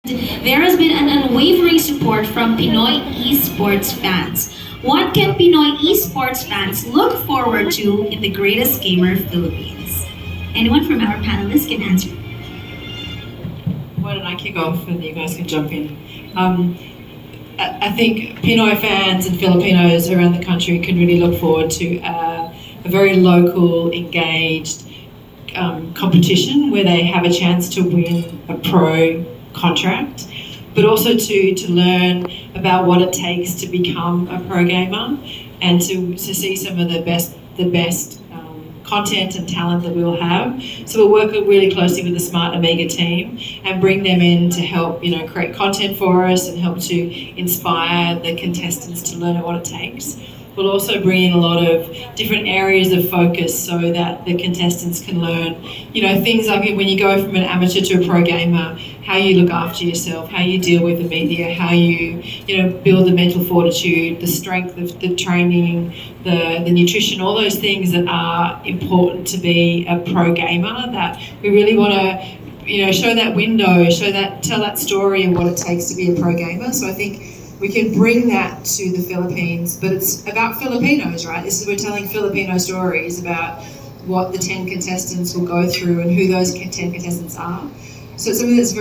There has been an unwavering support from Pinoy esports fans. What can Pinoy esports fans look forward to in the greatest gamer Philippines? Anyone from our panelists can answer. Why don't I kick off and you guys can jump in? I think Pinoy fans and Filipinos around the country can really look forward to a very local, engaged competition where they have a chance to win a pro contract, but also to learn about what it takes to become a pro gamer and to see some of the best content and talent that we'll have. So we'll work really closely with the Smart Amiga team and bring them in to help, create content for us and help to inspire the contestants to learn what it takes. We'll also bring in a lot of different areas of focus so that the contestants can learn, things like when you go from an amateur to a pro gamer, how you look after yourself, how you deal with the media, how you, build the mental fortitude, the strength of the training, the nutrition, all those things that are important to be a pro gamer that we really want to, show that window, tell that story of what it takes to be a pro gamer. So I think we can bring that to the Philippines, but it's about Filipinos, right? We're telling Filipino stories about what the 10 contestants will go through and who those 10 contestants are. So it's something that's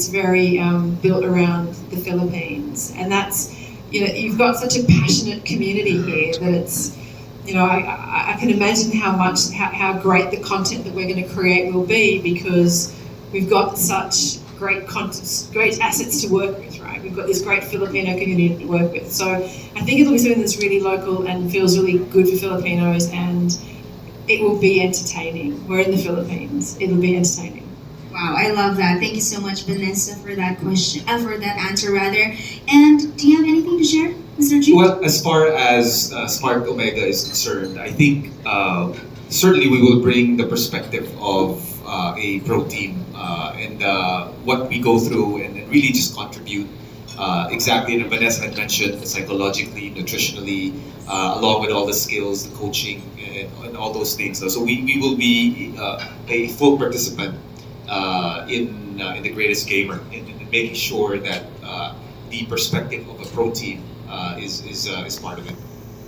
very built around the Philippines, and that's, you've got such a passionate community here that it's, I can imagine how great the content that we're going to create will be because we've got such great assets to work with, right? We've got this great Filipino community to work with. So I think it'll be something that's really local and feels really good for Filipinos, and it will be entertaining. We're in the Philippines. It'll be entertaining. Wow, I love that. Thank you so much, Vanessa, for that question, for that answer rather. And do you have anything to share, Mr. G? Well, as far as Smart Omega is concerned, I think certainly we will bring the perspective of a pro team and what we go through and really just contribute exactly, and Vanessa had mentioned, psychologically, nutritionally, along with all the skills, the coaching, and all those things. So we will be a full participant in the greatest gamer, in making sure that the perspective of a pro team is part of it.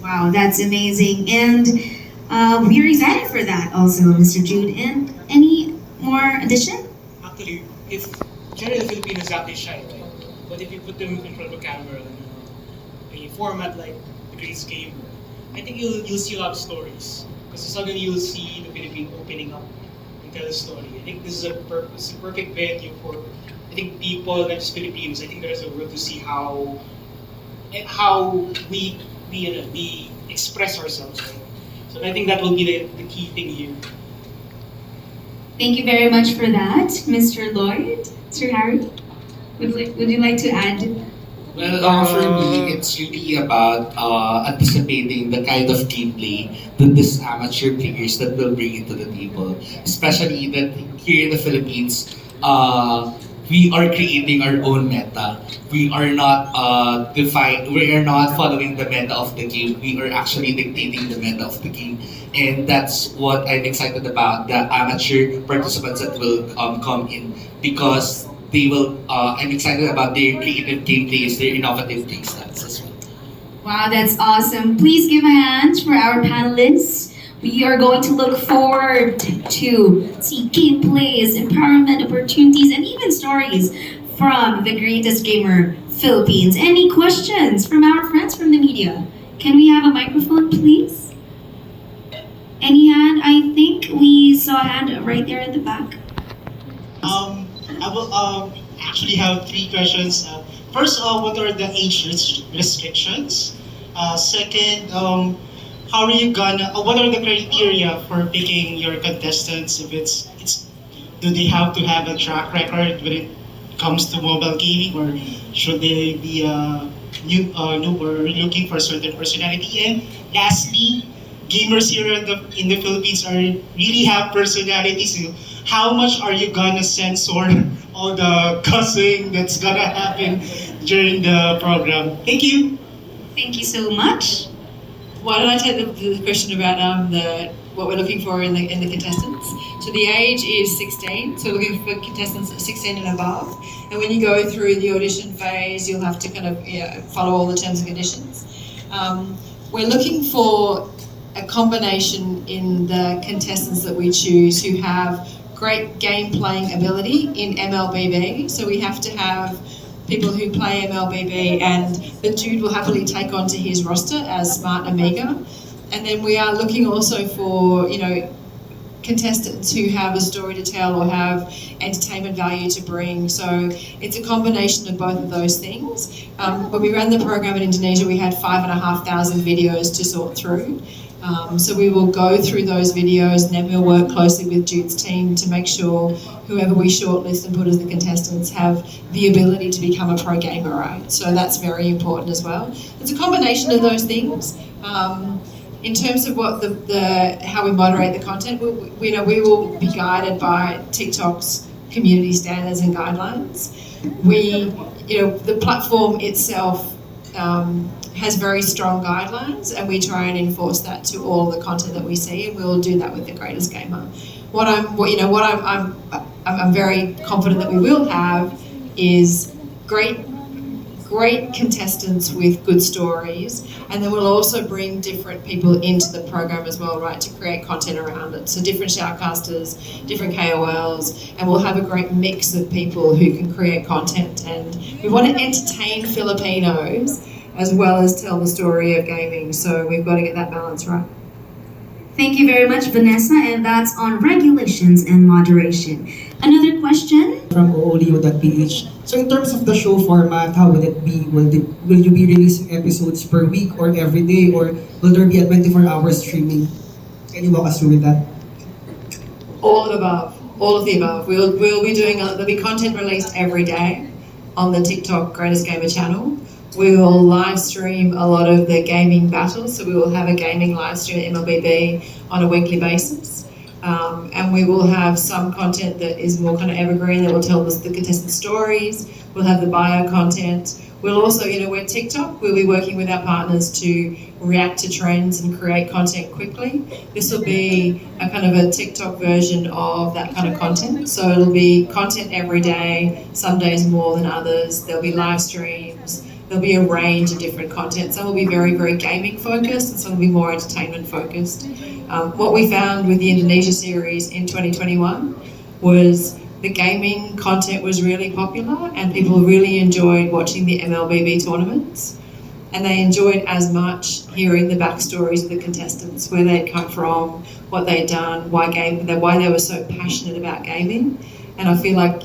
Wow, that's amazing. And we're excited for that also, Mr. Jude. And any more addition? Actually, if generally the Filipinos act shy, right? But if you put them in front of a camera, a format like the Greatest Gamer, I think you'll see a lot of stories. Because suddenly you'll see the Philippines opening up and tell a story. I think this is a perfect venue for, I think, people, not just Filipinos. I think there's a world to see how we express ourselves. Right? So I think that will be the key thing here. Thank you very much for that, Mr. Lloyd. Sir Harry, would you like to add? Well, for me, it's really about anticipating the kind of gameplay that these amateur players that will bring into the table. Especially that here in the Philippines, we are creating our own meta. We are not we are not following the meta of the game. We are actually dictating the meta of the game. And that's what I'm excited about, the amateur participants that will come in, because they will, I'm excited about their creative gameplays, their innovative playstyles as well. Wow, that's awesome. Please give a hand for our panelists. We are going to look forward to see gameplays, empowerment opportunities, and even stories from the Greatest Gamer Philippines. Any questions from our friends from the media? Can we have a microphone, please? Any hand? I think we saw a hand right there at the back. I will actually have three questions. First, what are the age restrictions? Second, how are you gonna? What are the criteria for picking your contestants? If do they have to have a track record when it comes to mobile gaming, or should they be new or looking for a certain personality? And lastly, gamers here in the Philippines really have personalities. How much are you gonna censor all the cussing that's gonna happen during the program? Thank you. Thank you so much. Why don't I take the question about what we're looking for in the contestants. So the age is 16, so we're looking for contestants at 16 and above. And when you go through the audition phase, you'll have to kind of follow all the terms and conditions. We're looking for a combination in the contestants that we choose who have great game playing ability in MLBB. So we have to have people who play MLBB and that Jude will happily take onto his roster as Smart Amiga. And then we are looking also for, contestants who have a story to tell or have entertainment value to bring. So it's a combination of both of those things. When we ran the program in Indonesia, we had 5,500 videos to sort through. So we will go through those videos and then we'll work closely with Jude's team to make sure whoever we shortlist and put as the contestants have the ability to become a pro gamer, right? So that's very important as well. It's a combination of those things. In terms of what how we moderate the content, we will be guided by TikTok's community standards and guidelines. The platform itself has very strong guidelines, and we try and enforce that to all the content that we see, and we'll do that with the Greatest Gamer. I'm very confident that we will have is great contestants with good stories, and then we'll also bring different people into the program as well, right, to create content around it. So different shoutcasters, different KOLs, and we'll have a great mix of people who can create content. And we want to entertain Filipinos as well as tell the story of gaming, so we've got to get that balance right. Thank you very much, Vanessa, and that's on regulations and moderation. Another question? From oolio.ph. So in terms of the show format, how will it be? Will you be releasing episodes per week or every day, or will there be a 24-hour streaming? Can you walk us through with that? All of the above. All of the above. We'll be doing, there'll be content released every day on the TikTok Greatest Gamer channel. We will live stream a lot of the gaming battles, so we will have a gaming live stream at MLBB on a weekly basis. And we will have some content that is more kind of evergreen that will tell us the contestant stories. We'll have the bio content. We'll also, with TikTok, we'll be working with our partners to react to trends and create content quickly. This will be a kind of a TikTok version of that kind of content. So it'll be content every day, some days more than others. There'll be live streams. There'll be a range of different content. Some will be very, very gaming focused and some will be more entertainment focused. What we found with the Indonesia series in 2021 was the gaming content was really popular and people really enjoyed watching the MLBB tournaments, and they enjoyed as much hearing the backstories of the contestants, where they'd come from, what they'd done, why they were so passionate about gaming. And I feel like,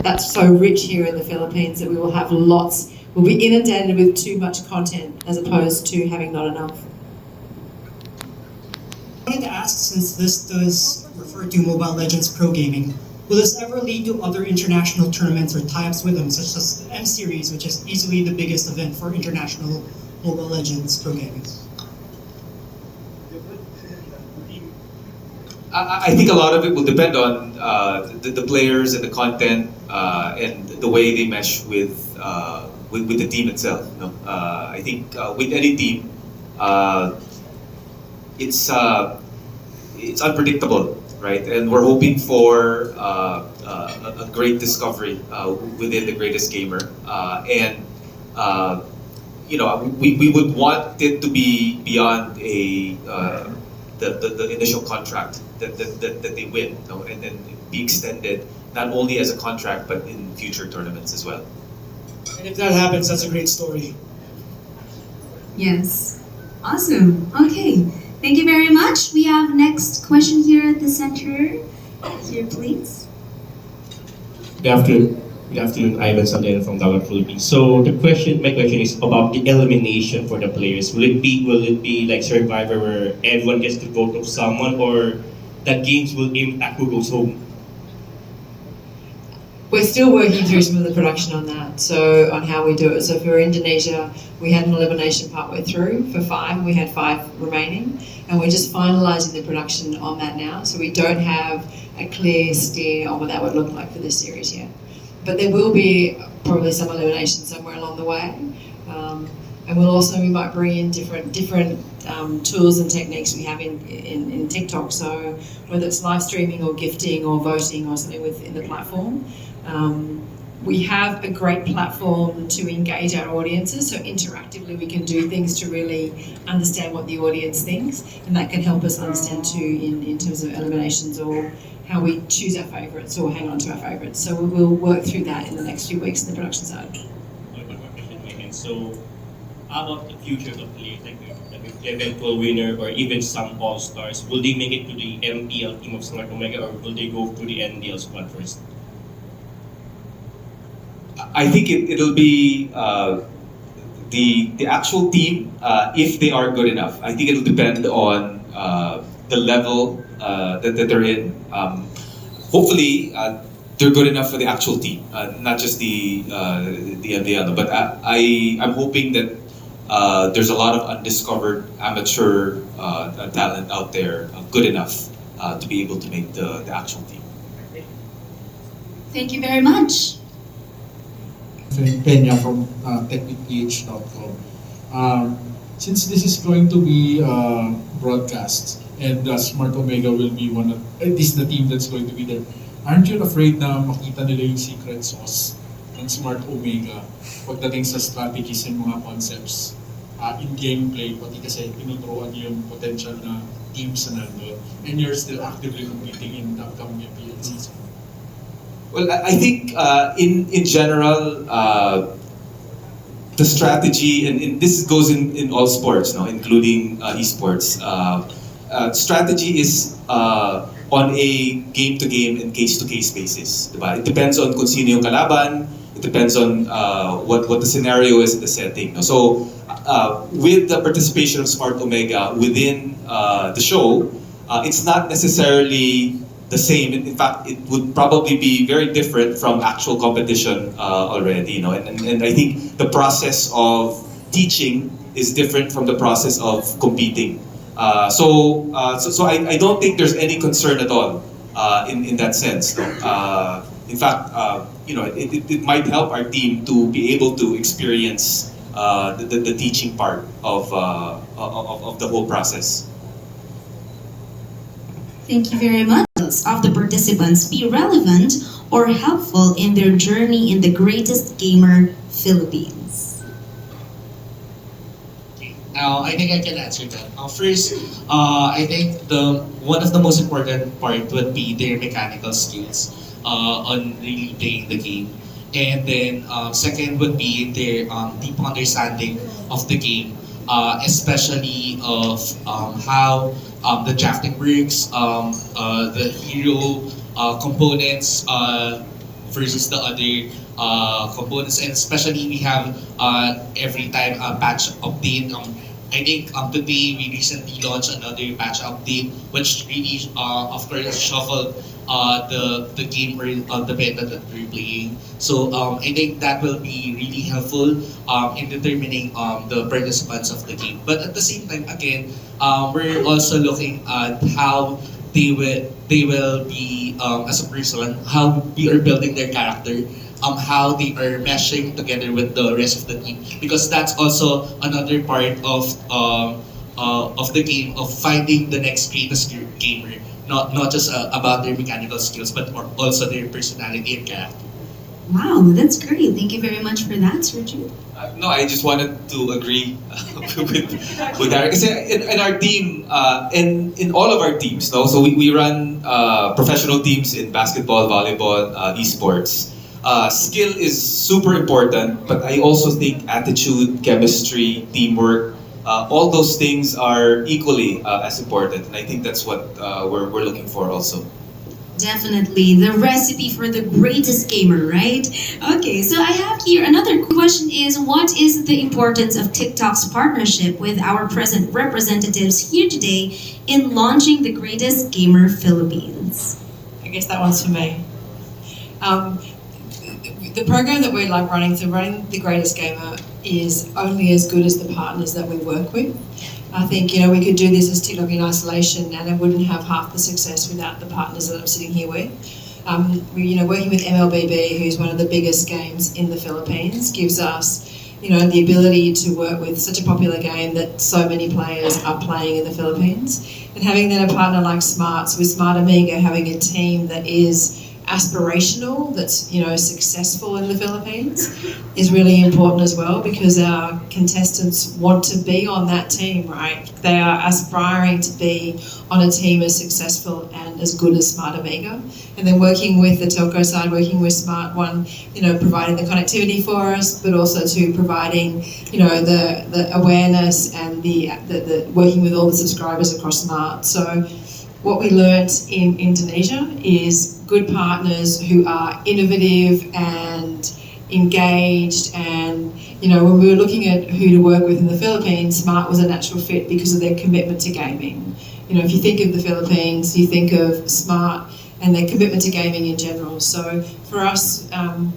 that's so rich here in the Philippines that we will have lots. We'll be inundated with too much content as opposed to having not enough. I wanted to ask, since this does refer to Mobile Legends Pro Gaming, will this ever lead to other international tournaments or tie-ups with them, such as the M Series, which is easily the biggest event for international Mobile Legends Pro Gaming? I think a lot of it will depend on the players and the content and the way they mesh with the team itself. I think with any team, it's unpredictable, right? And we're hoping for a great discovery within the Greatest Gamer, and we would want it to be beyond the initial contract that they win, and then be extended not only as a contract but in future tournaments as well. And if that happens, that's a great story. Yes. Awesome. Okay. Thank you very much. We have next question here at the center. Here, please. Good afternoon, Ivan Sandero from Dagat Philippines. So my question is about the elimination for the players. Will it be like Survivor where everyone gets to vote of someone, or that games will impact who goes home? We're still working through some of the production on that, so on how we do it. So for Indonesia, we had an elimination partway through for 5, and we had 5 remaining, and we're just finalising the production on that now. So we don't have a clear steer on what that would look like for this series yet. But there will be probably some elimination somewhere along the way, and we might bring in different tools and techniques we have in TikTok. So whether it's live streaming or gifting or voting or something within the platform, we have a great platform to engage our audiences. So interactively, we can do things to really understand what the audience thinks, and that can help us understand too in terms of eliminations or how we choose our favourites or hang on to our favourites. So we'll work through that in the next few weeks in the production side. One more question, Megan. So, how about the future of players, like the eventual winner or even some all-stars? Will they make it to the MPL team of Smart Omega, or will they go to the NDL squad first? I think it'll be the actual team if they are good enough. I think it'll depend on the level that they're in. Hopefully, they're good enough for the actual team, not just the MDL. But I'm hoping that there's a lot of undiscovered amateur talent out there, good enough to be able to make the actual team. Thank you very much. Pena from technicph.com. Since this is going to be broadcast and Smart Omega will be at least the team that's going to be there, aren't you afraid na makita nila yung secret sauce ng Smart Omega pagdating sa strategies and mga concepts in gameplay, pati kasi tinuturuan niyo yung potential na teams na nandun and you're still actively competing in the upcoming MPL season? Well, I think in general, the strategy, and this goes in all sports, no, including esports. Strategy is on a game-to-game and case-to-case basis. Diba? It depends on kung sino yung kalaban. It depends on what the scenario is in the setting. No? So, with the participation of Smart Omega within the show, it's not necessarily the same. In fact, it would probably be very different from actual competition already. You know, and I think the process of teaching is different from the process of competing. So I don't think there's any concern at all in that sense. In fact, you know, it might help our team to be able to experience the teaching part of the whole process. Thank you very much. Of the participants be relevant or helpful in their journey in the greatest gamer Philippines? Now, I think I can answer that. First, I think one of the most important part would be their mechanical skills on really playing the game. And then second would be their deep understanding of the game, especially of how the drafting works, the hero components versus the other components, and especially we have every time a patch update. I think today we recently launched another patch update, which really, of course, shuffled the game or the meta that we're playing. So I think that will be really helpful in determining the participants of the game. But at the same time, again, we're also looking at how they will be as a person, how we are building their character, how they are meshing together with the rest of the team, because that's also another part of the game of finding the next greatest gamer. Not just about their mechanical skills, but also their personality and character. Wow, that's great. Thank you very much for that, Sergio. No, I just wanted to agree with Eric. Kasi in our team, in all of our teams, no? So we run professional teams in basketball, volleyball, esports. Skill is super important, but I also think attitude, chemistry, teamwork, all those things are equally as important. And I think that's what we're looking for also. Definitely, the recipe for the greatest gamer, right? Okay, so I have here another question is, what is the importance of TikTok's partnership with our present representatives here today in launching the greatest gamer Philippines? I guess that one's for me. The program that we're running, so running the greatest gamer, is only as good as the partners that we work with. I think, we could do this as TikTok in isolation and it wouldn't have half the success without the partners that I'm sitting here with. Working with MLBB, who's one of the biggest games in the Philippines, gives us the ability to work with such a popular game that so many players are playing in the Philippines, and having then a partner like Smarts, with Smart Amiga having a team that is aspirational, that's successful in the Philippines, is really important as well, because our contestants want to be on that team, right? They are aspiring to be on a team as successful and as good as Smart Amiga. And then working with the telco side, working with Smart One, providing the connectivity for us, but also to providing, the awareness and the working with all the subscribers across Smart. So what we learnt in Indonesia is good partners who are innovative and engaged, and when we were looking at who to work with in the Philippines, Smart was a natural fit because of their commitment to gaming. If you think of the Philippines, you think of Smart and their commitment to gaming in general. So for us,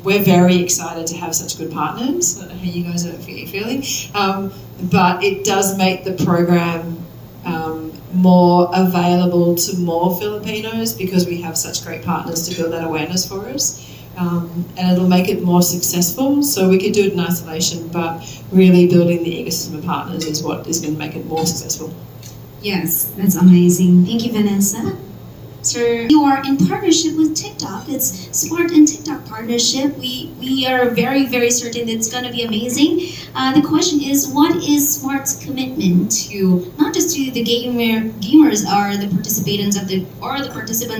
we're very excited to have such good partners. I don't know how you guys are feeling, but it does make the program more available to more Filipinos because we have such great partners to build that awareness for us. And it'll make it more successful. So we could do it in isolation, but really building the ecosystem of partners is what is going to make it more successful. Yes, that's amazing. Thank you, Vanessa. Sir, you are in partnership with TikTok. It's Smart and TikTok partnership. We are very, very certain it's going to be amazing. The question is, what is Smart's commitment to not just to the gamers or the participants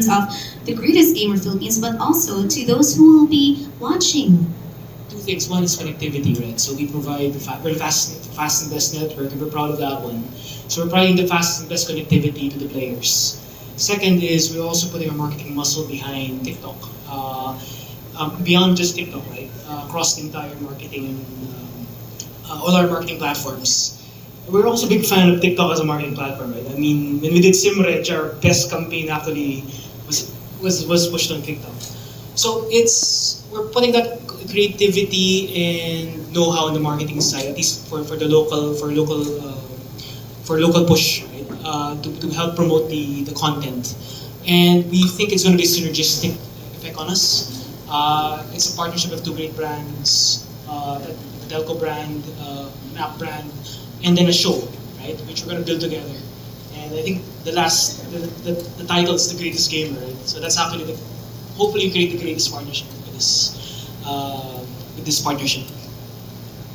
of the Greatest Gamer Philippines, but also to those who will be watching? Two things. One is connectivity, right? So we provide we're the fast and best network, and we're proud of that one. So we're providing the fastest and best connectivity to the players. Second is we're also putting our marketing muscle behind TikTok. Beyond just TikTok, right? Across the entire marketing, all our marketing platforms. We're also a big fan of TikTok as a marketing platform, right? I mean, when we did Simreg, our best campaign actually was pushed on TikTok. So we're putting that creativity and know-how on the marketing side, at least for local push, right? To help promote the content. And we think it's going to be synergistic effect on us. It's a partnership of two great brands, the Telco brand, Map brand, and then a show, right? Which we're going to build together. And I think the title is The Greatest Gamer, right? So that's actually hopefully create the greatest partnership with this partnership.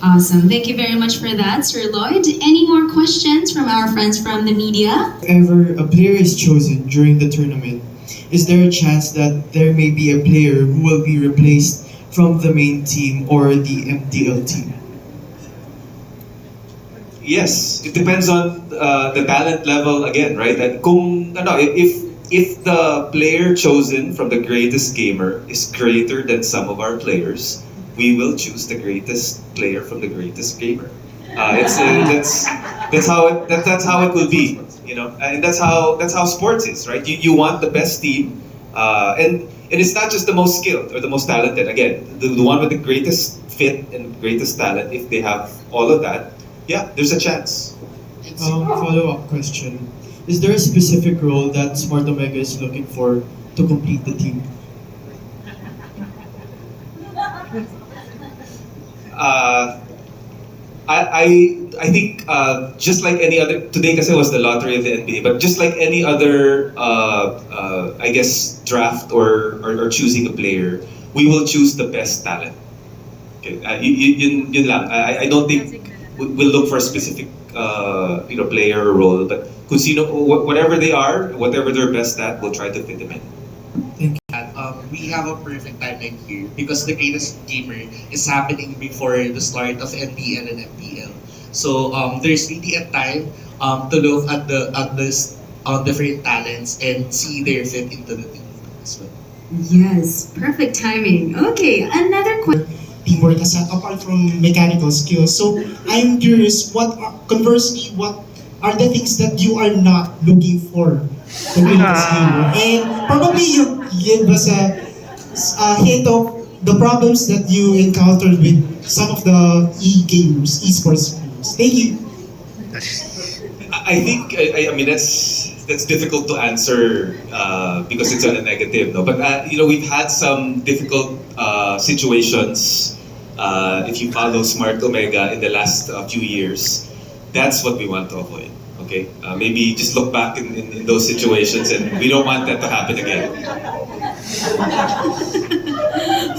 Awesome. Thank you very much for that, Sir Lloyd. Any more questions from our friends from the media? If ever a player is chosen during the tournament, is there a chance that there may be a player who will be replaced from the main team or the MTL team? Yes, it depends on the talent level again, right? And if the player chosen from the Greatest Gamer is greater than some of our players, we will choose the greatest player from the Greatest Gamer. That's how it will be, and that's how sports is, right? You want the best team, and it's not just the most skilled or the most talented. Again, the one with the greatest fit and greatest talent, if they have all of that, yeah, there's a chance. Follow-up question. Is there a specific role that Smart Omega is looking for to complete the team? I think just like any other, today kasi was the lottery of the NBA, but just like any other I guess draft or choosing a player, we will choose the best talent. Okay, yun lang. I don't think we'll look for a specific player or role, but kung sino, whatever they are, whatever they're best at, we'll try to fit them in. We have a perfect timeline here because the Greatest Gamer is happening before the start of NPL and MPL. So there's really a time to look at the different talents and see their fit into the team as well. Yes, perfect timing. Okay, another question. Teamwork aside, apart from mechanical skills. So I'm curious, conversely, what are the things that you are not looking for the greatest gamer? And probably you give us a hint of the problems that you encountered with some of the esports games. Thank you. I think I mean that's difficult to answer because it's on a negative, no. But we've had some difficult situations if you follow Smart Omega in the last few years, that's what we want to avoid. Okay, maybe just look back in those situations, and we don't want that to happen again.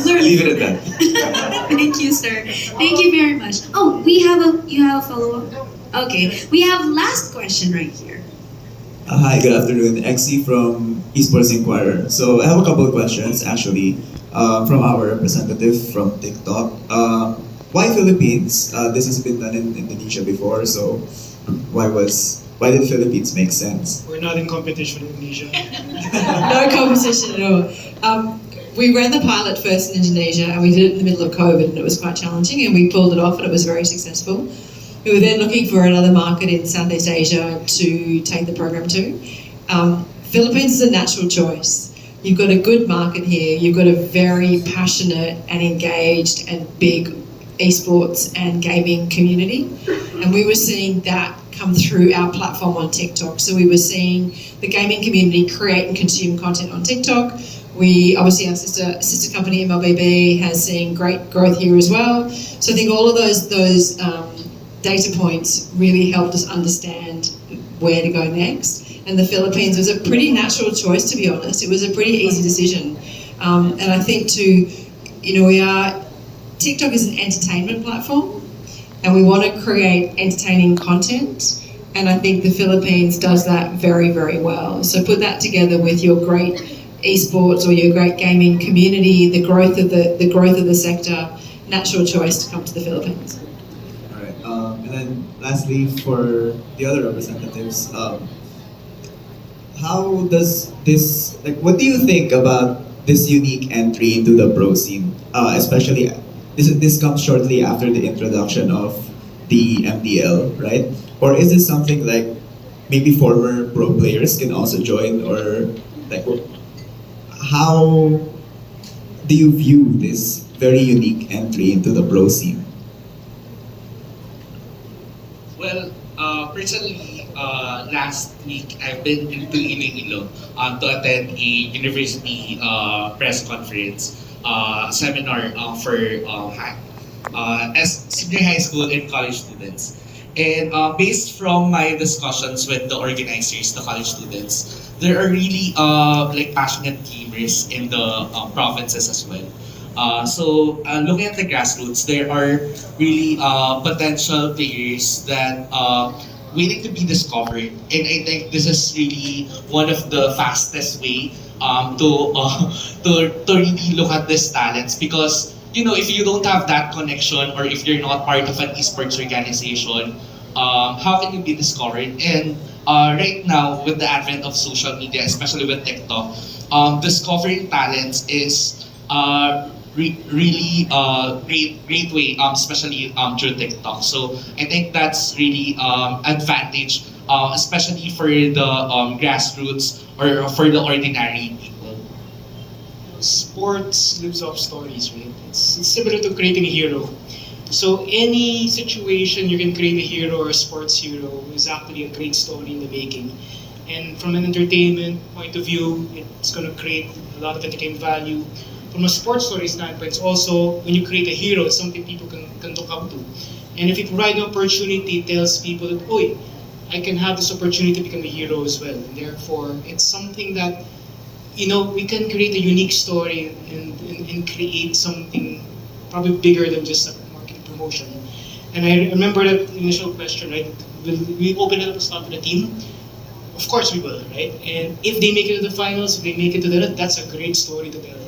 Leave it at that. Thank you, sir. Thank you very much. Oh, you have a follow up. Okay, we have last question right here. Hi, good afternoon. Exi from Esports Inquirer. So I have a couple of questions actually from our representative from TikTok. Why Philippines? This has been done in Indonesia before, so why did Philippines make sense? We're not in competition with Indonesia. No competition at all. We ran the pilot first in Indonesia and we did it in the middle of COVID and it was quite challenging and we pulled it off and it was very successful. We were then looking for another market in Southeast Asia to take the program to. Philippines is a natural choice. You've got a good market here, you've got a very passionate and engaged and big esports and gaming community, and we were seeing that come through our platform on TikTok. So we were seeing the gaming community create and consume content on TikTok. We obviously our sister company MLBB has seen great growth here as well. So I think all of those data points really helped us understand where to go next. And the Philippines was a pretty natural choice, to be honest. It was a pretty easy decision. And I think TikTok is an entertainment platform and we want to create entertaining content. And I think the Philippines does that very, very well. So put that together with your great esports or your great gaming community, the growth of the sector, natural choice to come to the Philippines. All right. And then lastly, for the other representatives, how does this what do you think about this unique entry into the pro scene, especially this comes shortly after the introduction of the MDL, right? Or is this something like maybe former pro players can also join, or like how do you view this very unique entry into the pro scene? Well, personally, last week I've been into Iloilo to attend a university press conference seminar for as senior high school and college students. And based from my discussions with the organizers, the college students, there are really passionate gamers in the provinces as well. So looking at the grassroots, there are really potential players that waiting to be discovered, and I think this is really one of the fastest way to really look at these talents, because if you don't have that connection or if you're not part of an esports organization, how can you be discovered? And right now, with the advent of social media, especially with TikTok, discovering talents is really great way, especially through TikTok. So I think that's really advantage, especially for the grassroots or for the ordinary people. Sports lives off stories, right? It's similar to creating a hero. So any situation you can create a hero or a sports hero is actually a great story in the making. And from an entertainment point of view, it's going to create a lot of entertainment value. From a sports story standpoint, it's also when you create a hero, it's something people can look up to. And if you provide an opportunity, it tells people that, "Oi, I can have this opportunity to become a hero as well." And therefore, it's something that we can create a unique story and create something probably bigger than just a marketing promotion. And I remember that initial question, right? Will we open it up to the team? Of course we will, right? And if they make it to the finals, if they make it to that's a great story to tell.